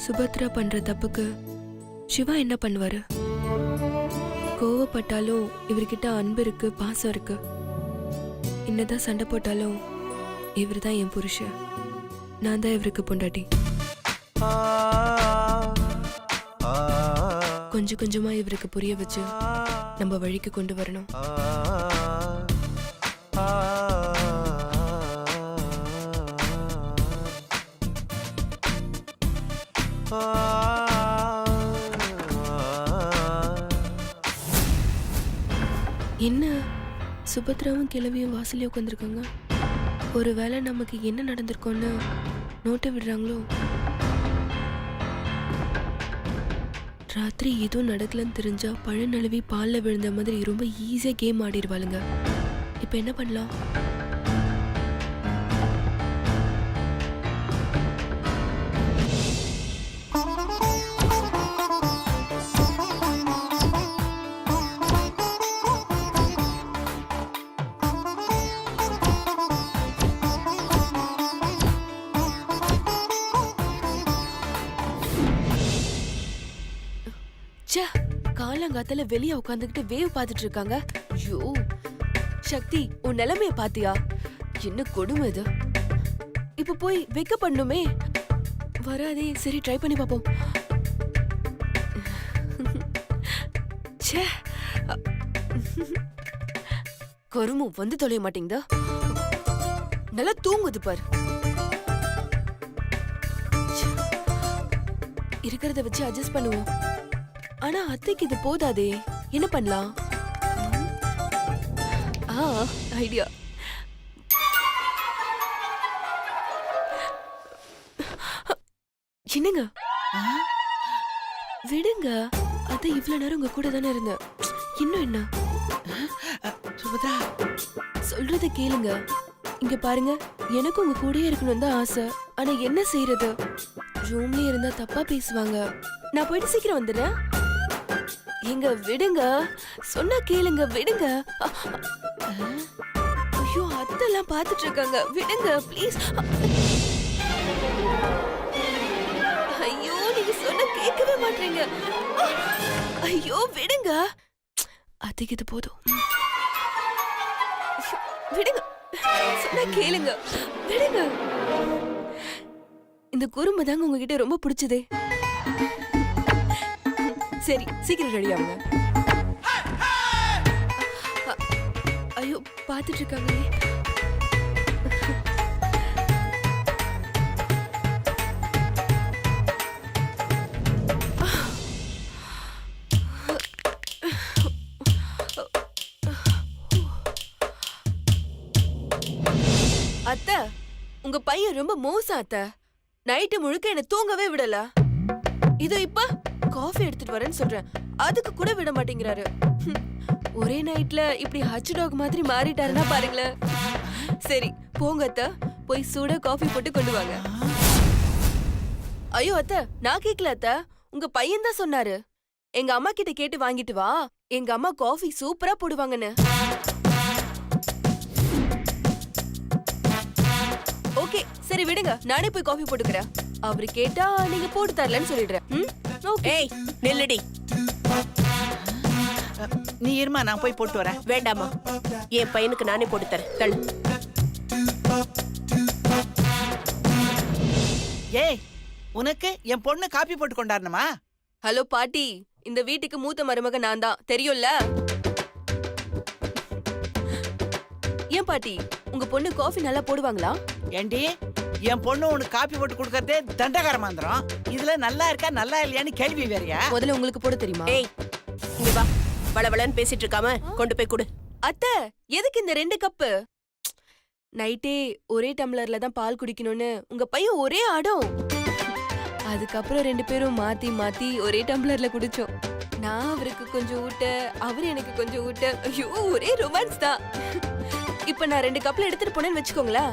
சுபத்ரா பண்ற தப்புக்கு சிவா என்ன பண்ணுவாரு? கோவப்பட்டாலும் இவர்கிட்ட அன்பு இருக்கு, பாசம் இருக்கு. என்னதான் சண்டை போட்டாலும் இவர் தான் என் புருஷன், நான் தான் இவருக்கு பொண்டாட்டி. கொஞ்சம் கொஞ்சமா இவருக்கு புரிய வச்சு நம்ம வழிக்கு கொண்டு வரணும். என்ன சுபத்ராவும் கிழவியும் வாசலே உட்காந்துருக்காங்க. ஒருவேளை நமக்கு என்ன நடந்திருக்கோன்னு நோட்டை விடுறாங்களோ? ராத்திரி எதுவும் நடக்கலன்னு தெரிஞ்சா பழ நழுவி பால்ல விழுந்த மாதிரி ரொம்ப ஈஸியா கேம் ஆடிடுவாளுங்க. இப்ப என்ன பண்ணலாம்? காலங்காத்தால வெளிய உட்காந்துக்கிட்டு வேவ் பார்த்துட்டு இருக்காங்க. ஐயோ சக்தி, உன் நிலைமைய பாத்தியா? என்ன கொடுமை இது. இப்ப போய் வெக்க பண்ணுமே. வராதே, சரி ட்ரை பண்ணி பாப்போம். கருமு வந்து தொலைய மாட்டேங்குதா? நல்லா தூங்குது பாரு. இருக்கிறத வச்சு அட்ஜஸ்ட் பண்ணுவோம். ஆனா அத்தைக்கு இது போதாதே, என்ன பண்ணலாம்? ஐடியா. என்னங்க விடுங்க, அத்தை இவ்வளவு நேரம் உங்க கூட தானே இருந்த. இன்னும் என்ன? சுபத்ரா சொல்றத கேளுங்க. இங்க பாருங்க, எனக்கு உங்க கூடயே இருக்கணும் தான் ஆசை. ஆனா என்ன செய்யறது? ரூம்லயே இருந்தா தப்பா பேசுவாங்க. நான் போயிட்டு சீக்கிரம் வந்துடுறேன். எங்க விடுங்க, சொன்னா கேளுங்க, விடுங்க. ஐயோ அத்தெல்லாம் பாத்துட்டு இருக்காங்க, விடுங்க ப்ளீஸ். ஐயோ நீங்க சொன்னா கேட்கவே மாட்டீங்க. ஐயோ விடுங்க, அதுக்கு இது போதும். விடுங்க, சொன்னா கேளுங்க, விடுங்க. இந்த குறும்பு தாங்க உங்ககிட்ட ரொம்ப பிடிச்சதே. சரி சீக்கிரம் ரெடி ஆகுங்க. ஐயோ பாத்துட்டு இருக்காங்களே. அத்தை, உங்க பையன் ரொம்ப மோசம் அத்தை. நைட்டு முழுக்க என்ன தூங்கவே விடல. இது இப்ப காஃபி எடுத்துட்டு வரேன்னு சொல்றேன், அதுக்கு கூட விட மாட்டேங்கிறாரு. ஒரே நைட்ல இப்படி ஹச் டாக் மாதிரி மாறிட்டாருன்னா பாருங்களேன். சரி போங்க அத்தை, போய் சூட காஃபி போட்டு கொண்டு வாங்க. ஐயோ அத்தை, நான் கேக்கல அத்தை, உங்க பையன் தான் சொன்னாரு. எங்க அம்மா கிட்ட கேட்டு வாங்கிட்டு வா, எங்க அம்மா காஃபி சூப்பரா போடுவாங்கன்னு. ஓகே சரி விடுங்க, நானே போய் காஃபி போட்டுக்கிறேன். அவரு கேட்டா நீங்க போட்டு தரலன்னு சொல்லிடுறேன். ஏய் நில்லடி. நீ இருமா, நான் போய் போட்டு வரேன். வேண்டாமா, என் பையனுக்கு நானே போட்டு தரேன். தள்ளு. ஏய், உனக்கு என் பொண்ணு காப்பி போட்டு கொண்டாடணுமா? ஹலோ பாட்டி, இந்த வீட்டுக்கு மூத்த மருமக நான் தான், தெரியும்ல? ஏன் பாட்டி, உங்க பொண்ணு காஃபி நல்லா போடுவாங்களா? ஏண்டி, என் பொண்ணு உனக்கு காப்பி போட்டு கொடுக்கறதே தண்டகாரமாந்திரம். இதுல நல்லா இருக்கா நல்லா இல்லையான்னு கேள்வி வேறயா? முதல்ல உங்களுக்கு போட தெரியுமா? ஏய், இங்க வா. வளவளன்னு பேசிட்டு இருக்காம கொண்டு போய் கொடு. அத்தை, எதுக்கு இந்த 2 கப்பு? நைட்டே ஒரே டம்ளர்ல தான் பால் குடிக்கணும்னு உங்க பையன் ஒரே ஆடம். அதுக்கப்புறம் 2 பேரும் மாத்தி மாத்தி ஒரே டம்ளர்ல குடிச்சோம். நான் அவருக்கு கொஞ்சம் ஊட்ட, அவரு எனக்கு கொஞ்சம் ஊட்ட. ஐயோ, ஒரே ரொமான்ஸ் தான். இப்ப நான் 2 கப்ல எடுத்துட்டு போனேன்னு வச்சுக்கோங்களேன்.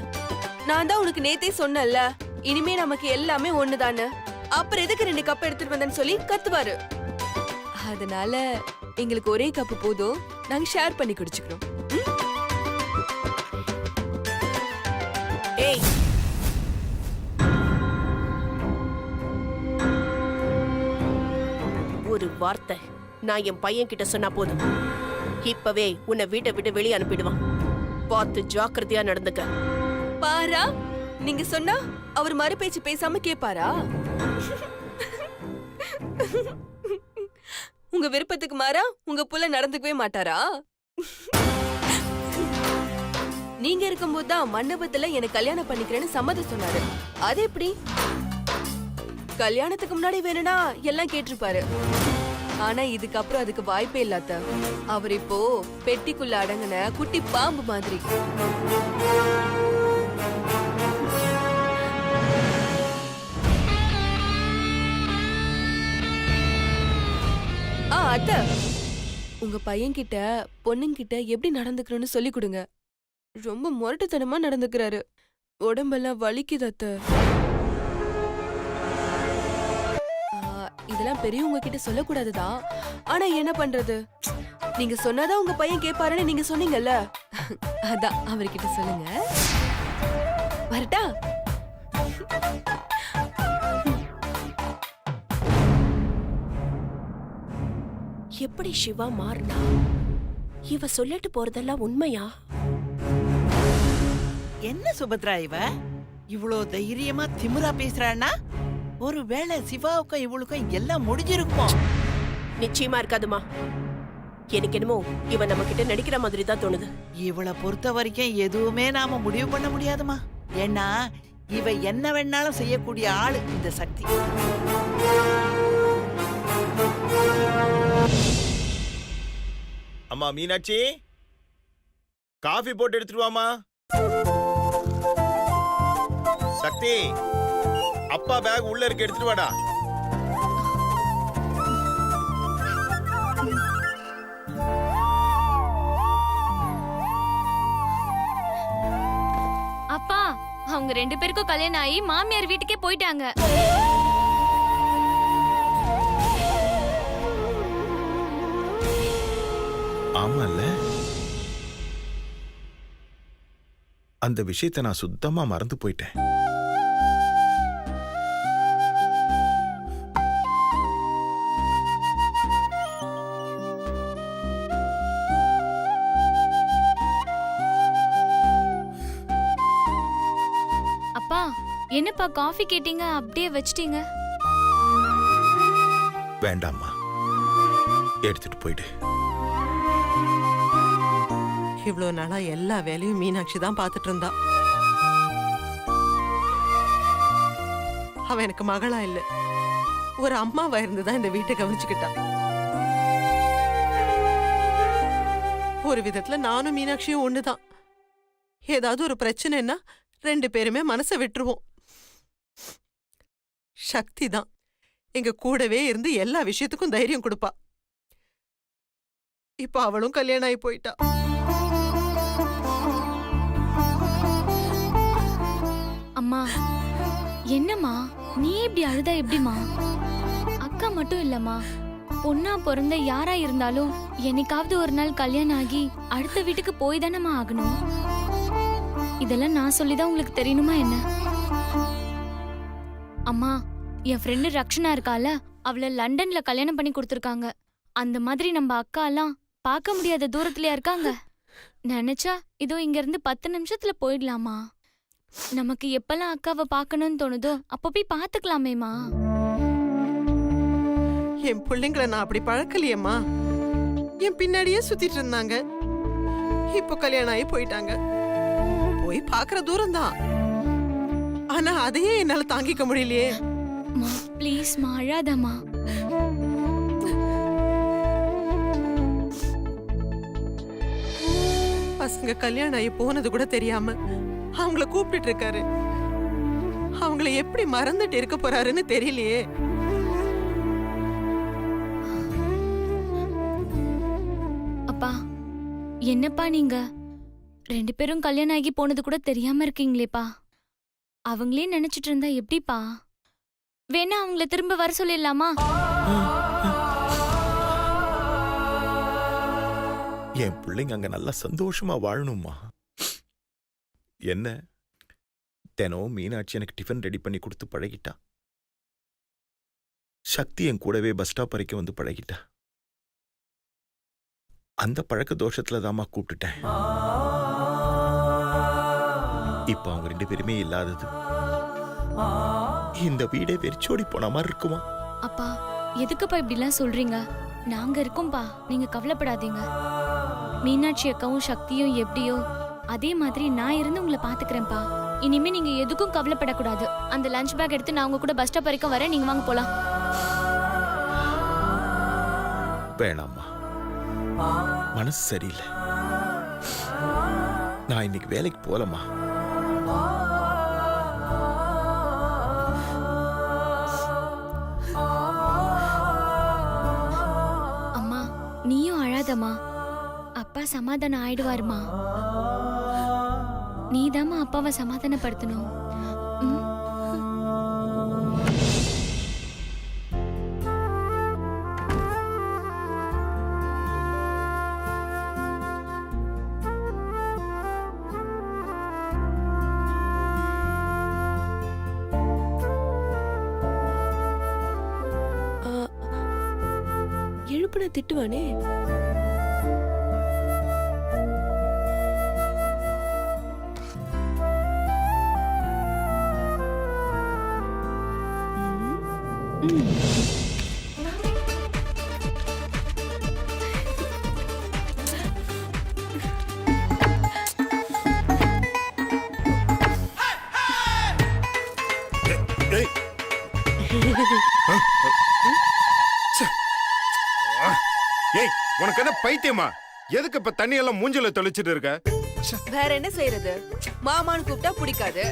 நான் தான் உனக்கு நேத்தே சொன்னேன்ல, இனிமே நமக்கு எல்லாமே ஒண்ணுதான்னு. அப்புறம் எதுக்கு 2 கப் எடுத்துட்டு வந்தேன்னு சொல்லி கத்துவாரு. அதனால எங்களுக்கு ஒரே கப்பு போதும், நாங்க ஷேர் பண்ணி குடிச்சுக்கிறோம். ஏய், ஒரு வார்த்தை நான் என் பையன் கிட்ட சொன்னா போதும், இப்பவே உன்னை வீட்டை விட்டு வெளியே அனுப்பிடுவான். பார்த்து ஜாக்கிரதையா நடந்துக்க. பாரா, நீங்க சொன்னா அவர் மறு பேச்சு பேசாம கேப்பாரா? உங்க விருப்பத்துக்கு மாறா உங்க புள்ள நடந்துக்கவே மாட்டாரா? நீங்க இருக்கும்போது தான் மண்டபத்துல எனக்கு கல்யாணம் பண்ணிக்கிறேன்னு சம்மதம் சொன்னாரு. அது எப்படி? கல்யாணத்துக்கு முன்னாடி வேணும்னா எல்லாம் கேட்டிருப்பாரு. ஆனா இதுக்கப்புறம் அதுக்கு வாய்ப்பே இல்லாத. அவர் இப்போ பெட்டிக்குள்ள அடங்கின குட்டி பாம்பு மாதிரி. அத்தை, உங்க பையன் கிட்ட பொண்ணுங்கிட்ட எப்படி நடந்துக்கணும்னு சொல்லி கொடுங்க. ரொம்ப முரட்டுத்தனமா நடந்துக்கிறாரு. உடம்பெல்லாம் வலிக்குது அத்தை. இதெல்லாம் பெரியவங்க கிட்ட சொல்லக்கூடாதுதான். ஆனா என்ன பண்றது? நீங்க சொன்னாதான் உங்க பையன் கேட்பாருன்னு நீங்க சொன்னீங்கல்ல, அதான் அவர்கிட்ட சொல்லுங்க. வரட்டா? எப்படி சிவா மாறினா? இவ சொல்லிட்டு போறதெல்லாம் உண்மையா? என்ன சுபத்ரா இவ இவ்வளோ தைரியமா திமிரா பேசுறான்னா, ஒருவேளை சிவாவுக்கும் இவளுக்கும் எல்லாம் முடிஞ்சிருக்கும். நிச்சயமா இருக்காதுமா. எனக்கு என்னமோ இவன் நம்ம கிட்ட நடிக்கிற மாதிரி தான் தோணுது. இவளை பொறுத்த வரைக்கும் எதுவுமே நாம முடிவு பண்ண முடியாதுமா. ஏன்னா இவ என்ன வேணாலும் செய்யக்கூடிய ஆளு இந்த சக்தி. அம்மா மீனாட்சி, காஃபி போட்டு எடுத்துட்டு வாமா. சக்தி, அப்பா பேக் உள்ள இருக்கு, எடுத்துட்டு வாடா. அப்பா, அவங்க 2 பேருக்கும் கல்யாணம் ஆகி மாமியார் வீட்டுக்கே போயிட்டாங்க. ஆமால, அந்த விஷயத்தை நான் சுத்தமா மறந்து போயிட்டேன். அப்பா, என்னப்பா காஃபி கேட்டீங்க அப்படியே வச்சிட்டீங்க? வேண்டாம்மா, எடுத்துட்டு போயிடு. இவ்வளோ நாளா எல்லா வேலையும் மீனாட்சி தான் பார்த்துட்டு இருந்தா. அவ எனக்கு மகளா இல்ல, ஒரு அம்மாவா இருந்துதான் இந்த வீட்டை கவனிச்சுக்கிட்டா. ஒரு விதத்துல நானும் மீனாட்சியும் ஒண்ணுதான். ஏதாவது ஒரு பிரச்சனைன்னா 2 பேருமே மனசை விட்டுருவோம். சக்தி தான் எங்க கூடவே இருந்து எல்லா விஷயத்துக்கும் தைரியம் கொடுப்பா. இப்ப அவளும் கல்யாணம் ஆகி போயிட்டா. அம்மா, என்னம்மா நீ இப்படி அழுதா எப்படிமா? அக்கா மட்டும் இல்லம்மா, பொண்ணா பிறந்த யாரா இருந்தாலும் என்னைக்காவது ஒரு நாள் கல்யாணம் ஆகி அடுத்த வீட்டுக்கு போய் தானம்மா ஆகணும். இதெல்லாம் நான் சொல்லிதான் உங்களுக்கு தெரியணுமா என்ன? அம்மா, என் ஃப்ரெண்டு ரக்ஷனா இருக்கால, அவளை லண்டன்ல கல்யாணம் பண்ணி கொடுத்துருக்காங்க. அந்த மாதிரி நம்ம அக்காலாம் பார்க்க முடியாத தூரத்துலயா இருக்காங்க? நினைச்சா இதோ இங்க இருந்து 10 நிமிஷத்துல போயிடலாமா? நமக்கு எப்பெல்லாம் அக்காவை பார்க்கணும்னு தோணுதோ அப்ப போய் பாத்துக்கலாமேமா. என் பிள்ளைங்களை நான் அப்படி பழக்கலையேம்மா. என் பின்னாடியே சுத்திட்டு இருந்தாங்க. இப்போ கல்யாணம் ஆகி போயிட்டாங்க. போய் பாக்குற தூரம் தான். ஆனா அதையே என்னால தாங்கிக்க முடியலையே. மா ப்ளீஸ்மா, அழாதம்மா. பசங்க கல்யாணம் ஆகி போனது கூட தெரியாம அவங்கள கூப்பிட்டு இருக்காரு. அவங்கள எப்படி மறந்துட்டு இருக்க போறாருன்னு தெரியலையே. அப்பா, என்னப்பா நீங்க 2 பேரும் கல்யாணம் ஆகி போனது கூட தெரியாம இருக்கீங்களேப்பா. அவங்களே நினைச்சிட்டு இருந்தா எப்படிப்பா? வேணா அவங்கள திரும்ப வர சொல்லிடலாமா? என் பிள்ளைங்க அங்க நல்லா சந்தோஷமா வாழணும்மா. என்ன தினம் மீனாட்சி எனக்கு டிஃபன் ரெடி பண்ணி கொடுத்து பழகிட்டா. சக்தி என் கூடவே பஸ் ஸ்டாப் வரைக்கும் வந்து பழகிட்டா. அந்த பழக்க தோஷத்துல தாமா கூப்பிட்டுட்டேன். இப்ப அவங்க 2 பேருமே இல்லாதது இந்த வீடே வெறிச்சோடி போன மாதிரி இருக்குமா? அப்பா, எதுக்குப்பா இப்படிலாம் சொல்றீங்க? நாங்க இருக்கோம்பா, நீங்க கவலைப்படாதீங்க. மீனாட்சி அக்காவும் சக்தியும் எப்படியோ அதே மாதிரி நான் இருந்து உங்களை பாத்துக்கிறேன்ப்பா. இனிமே நீங்க எதுக்கும் கவலைப்படக்கூடாது. அந்த லஞ்ச் பேக் எடுத்து நான் உங்க கூட பஸ் ஸ்டாப் வரைக்கும் வரேன். நீங்க வாங்க போலாம். வேணாம்மா, மனசு சரியில்லை. நான் இன்னைக்கு வேலைக்கு போலமா. அம்மா, நீயும் அழாதம்மா. அப்பா சமாதானம் ஆயிடுவாருமா. நீதாம்மா அப்பாவை சமாதானப்படுத்தணும். ம்? எழுப்புன திட்டுவானே. ஏய், உனக்கு என்ன பைத்தியமா? எதுக்கு இப்ப தண்ணி எல்லாம் மூஞ்சில தெளிச்சிட்டு இருக்க? வேற என்ன செய்யறது? மாமான்னு கூப்பிட்டா பிடிக்காது,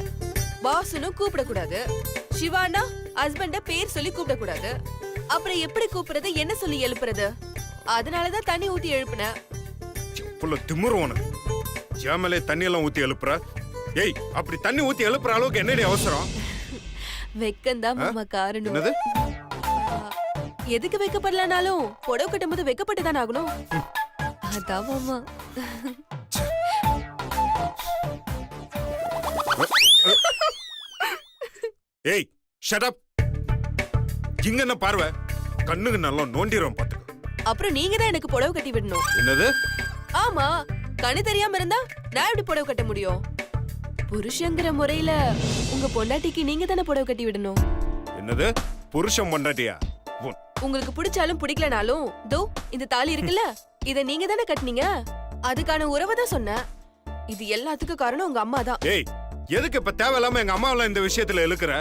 பாசுன்னு கூப்பிடக்கூடாது, சிவானா ஹஸ்பண்ட பேர் சொல்லி கூப்பிடக்கூடாது. அப்புறம் எப்படி கூப்பிடுறது, என்ன சொல்லி எழுப்புறது? அதனாலதான் தண்ணி ஊத்தி எழுப்புன. புள்ள திமுரு உனக்கு. ஜாமலே தண்ணி எல்லாம் ஊத்தி எழுப்புற. ஏய், அப்படி தண்ணி ஊத்தி எழுப்புற அளவுக்கு என்னடி அவசரம்? வெக்கந்தான் மாமா காரணம். என்னது? எதுக்கு வைக்கப்படலனாலும் புடவை கட்டும் போது வைக்கப்பட்டுதான் ஆகணும். அதான் மாமா. ஏய், ஷட் அப். இங்க என்ன பார்வை? கண்ணுக்கு நல்லா நோண்டிரும் பாத்துக்க. அப்புறம் நீங்க தான் எனக்கு புடவை கட்டி விடணும். என்னது? ஆமா, கண்ணு தெரியாம இருந்தா நான் எப்படி புடவை கட்ட முடியும்? புருஷங்கிற முறையில உங்க பொண்டாட்டிக்கு நீங்க தானே புடவை கட்டி விடணும். என்னது? புருஷன் பொண்டாட்டியா? உங்களுக்கு பிடிச்சாலும் பிடிக்கலனாலும் தோ இந்த தாலி இருக்குல்ல, இத நீங்க தானே கட்டினீங்க. அதுக்கான உறவை தான் சொன்னேன். இது எல்லாத்துக்கும் காரணம் உங்க அம்மா தான். ஏய், எதுக்கு இப்ப தேவையில்லாம எங்க அம்மாவெல்லாம் இந்த விஷயத்துல இழுக்கிற?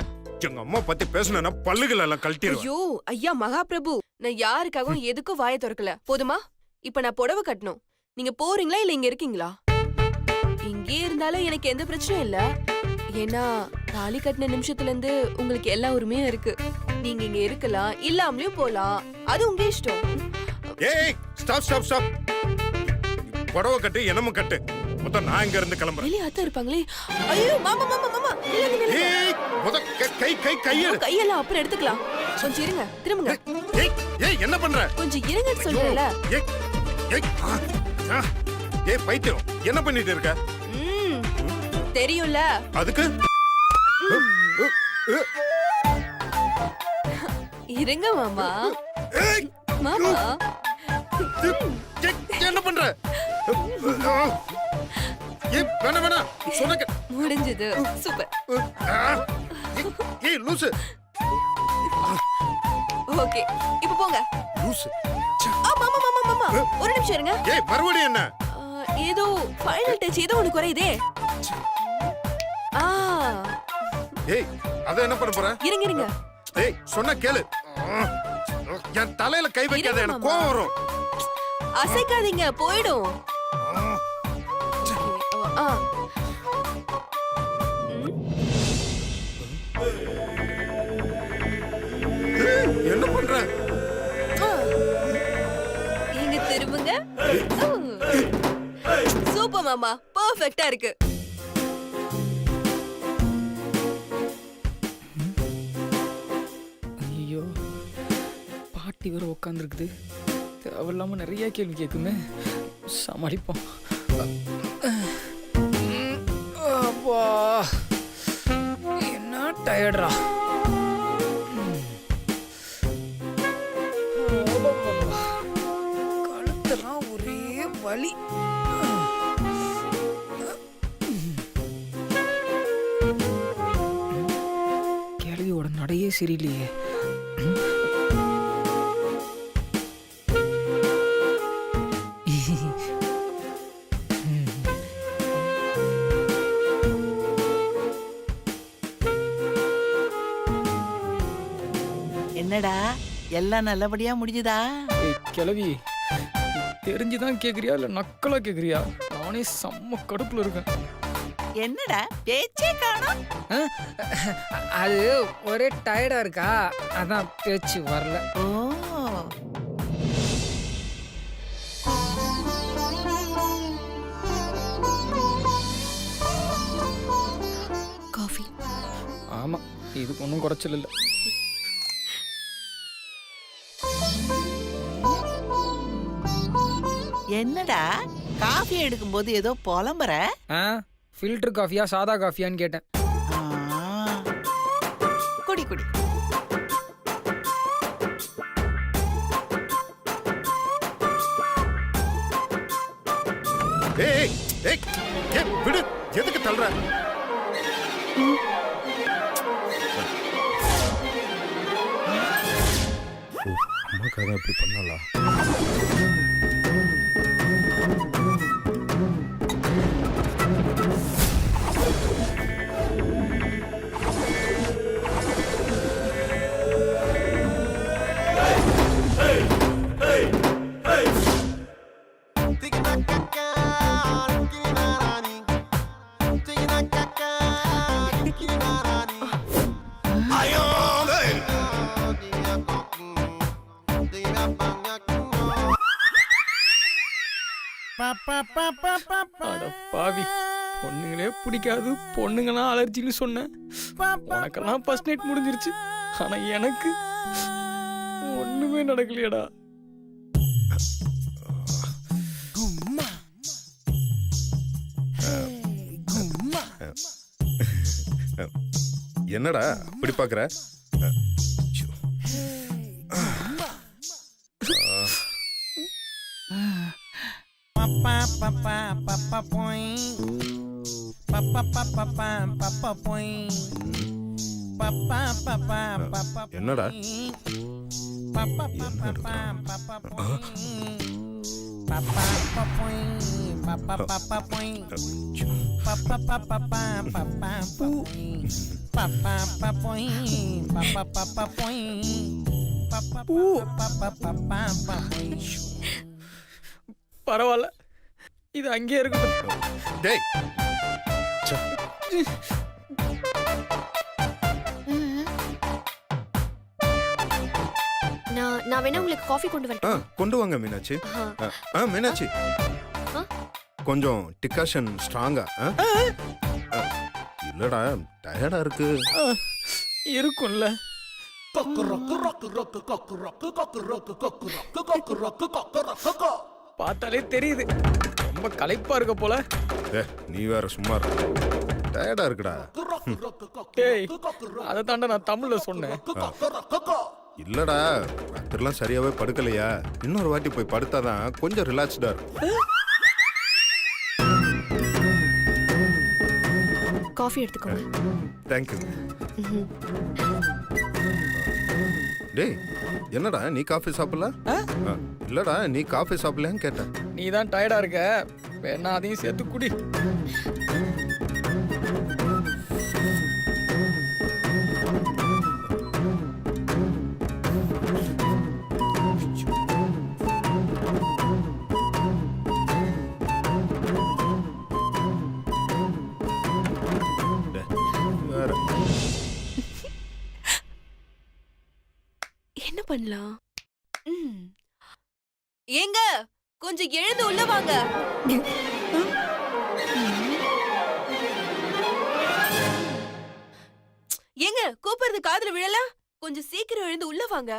எங்க அம்மா பத்தி பேசணும்னா பல்லுகள் எல்லாம் கழட்டிடுவேன். ஐயோ ஐயா மகாபிரபு, நான் யாருக்காகவும் எதுக்கும் வாயை திறக்கல. போதுமா? இப்ப நான் புடவை கட்டணும். நீங்க போறீங்களா இல்ல இங்க இருக்கீங்களா? இங்கே இருந்தாலும் எனக்கு எந்த பிரச்சனையும் இல்ல. ஏன்னா தாலி கட்டின நிமிஷத்துல இருந்து உங்களுக்கு எல்லா உரிமையும் இருக்கு. நீங்க இங்க இருக்கலாம், இல்லாமலயும் போலாம். அது உங்க இஷ்டம். ஏய், ஸ்டாப் ஸ்டாப் ஸ்டாப். புடவை கட்டு, என்னமும் கட்டு. மொத்தம் நான் இங்க இருந்து கிளம்புறேன். வெளிய அத்தை இருப்பாங்களே. ஐயோ மாமா மாமா மாமா, நில்லுங்க நில்லுங்க. ஏய், கையெடு. கையெல்லாம் அப்புறம் எடுத்துக்கலாம். கொஞ்சம் இருங்க, திரும்புங்க. ஏய், ஏய், என்ன பண்ற? கொஞ்சம் இருங்கன்னு சொல்றேன்ல. ஏய், ஏய், ஏய், பைத்தியம், என்ன பண்ணிட்டு இருக்க? தெரியும்ல. அதுக்கு இருங்க மாமா. ஏய், மாமா. என்ன பண்ற? ஏய் வேணாம் வேணாம் சொன்ன கே- முடிஞ்சது சூப்பர். ஆ, ஏய் லூசு ஓகே இப்போ போங்க. லூசு. ஆமா ஆமா ஆமா ஆமா ஒரு நிமிஷம் இருங்க. ஏய் மறுபடியும் என்ன? ஏதோ ஃபைனல் டச் ஏதோ ஒன்னு குறையுதே. ஆ ஏய் அத என்ன பண்ண போற? இருங்க இருங்க. ஏய் சொன்னா கேளு. என் தலையில கை வைக்காத, இருங்க எனக்கு மாமா. கோவம் வரும். அசைக்காதீங்க போய்டும். ஆ என்ன பண்ற? இங்க திரும்புங்க. சூப்பர் மாமா, பெர்ஃபெக்ட்டா இருக்கு. ஐயோ பாட்டி வேற உட்காந்துருக்குது. தேவையில்லாம நிறைய கேள்வி கேட்குமே. சமாளிப்போம். அப்பா என்ன டயர்டா. கழுத்தெல்லாம் ஒரே வலி. கேள்வியோட நடையே சரியில்லையே. என்னடா எல்லாம் நல்லபடியா முடிஞ்சுதா? ஏய் கிளவி, தெரிஞ்சுதான் கேக்குறியா இல்ல நக்கலா கேக்குறியா? நானே செம்ம கடுப்புல இருக்கேன். என்னடா பேச்சே காணோம். அது ஒரே டயர்டா இருக்கா, அதான் பேச்சு வரல. ஓ காஃபி. ஆமா, இதுக்கு ஒன்றும் குறைச்சல் இல்லை. என்னடா காஃபி எடுக்கும்போது ஏதோ புலம்புற? ஃபில்டர் காஃபியா சாதா காஃபியான்னு கேட்டேன். ஆ. குடி குடி. ஏய் ஏய் ஏய் விடு, எதுக்கு தள்ளுற? அம்மாக்காக அப்படி பண்ணலாம். அட பாவி, பொண்ணுங்களே பிடிக்காது, பொண்ணுங்கலாம் அலர்ஜின்னு சொன்னேன். உனக்கெல்லாம் ஃபர்ஸ்ட் நைட் முடிஞ்சிருச்சு, ஆனா எனக்கு ஒண்ணுமே நடக்கலையடா. என்னடா அப்படி பாக்குற? என்னடா பரவாயில்ல, இது அங்கேயே இருக்கட்டும். டேய் நான் வேணா உங்களுக்கு காஃபி கொண்டு வரேன். கொண்டு வாங்க மீனாட்சி. மீனாட்சி கொஞ்சம் டிகாஷன் ஸ்ட்ராங்கா. இல்லடா டயர்டா இருக்கு. இருக்கும்ல. பார்த்தாலே தெரியுது ரொம்ப களைப்பா இருக்க போல. நீ வேற சும்மா டயர்டா இருக்குடா. டேய், அதை தாண்டா நான் தமிழ்ல சொன்னேன். இல்லடா ராத்திரிலாம் சரியாவே படுக்கலையா, இன்னொரு வாட்டி போய் படுத்தாதான் கொஞ்சம் ரிலாக்ஸ்டா இருக்கும். காஃபி எடுத்துக்கோங்க. தேங்க்யூ. டேய் என்னடா நீ காஃபி சாப்பிடல? இல்லடா நீ காஃபி சாப்பிடலன்னு கேட்டேன். நீ தான் டயர்டா இருக்க, வேணா அதையும் சேர்த்து குடி. வேற என்ன பண்ணலாம்? ஏங்க கொஞ்சம் எழுந்து உள்ள வாங்க. ஏங்க கூப்பிடுறது காதுல விழல? கொஞ்சம் சீக்கிரம் எழுந்து உள்ள வாங்க.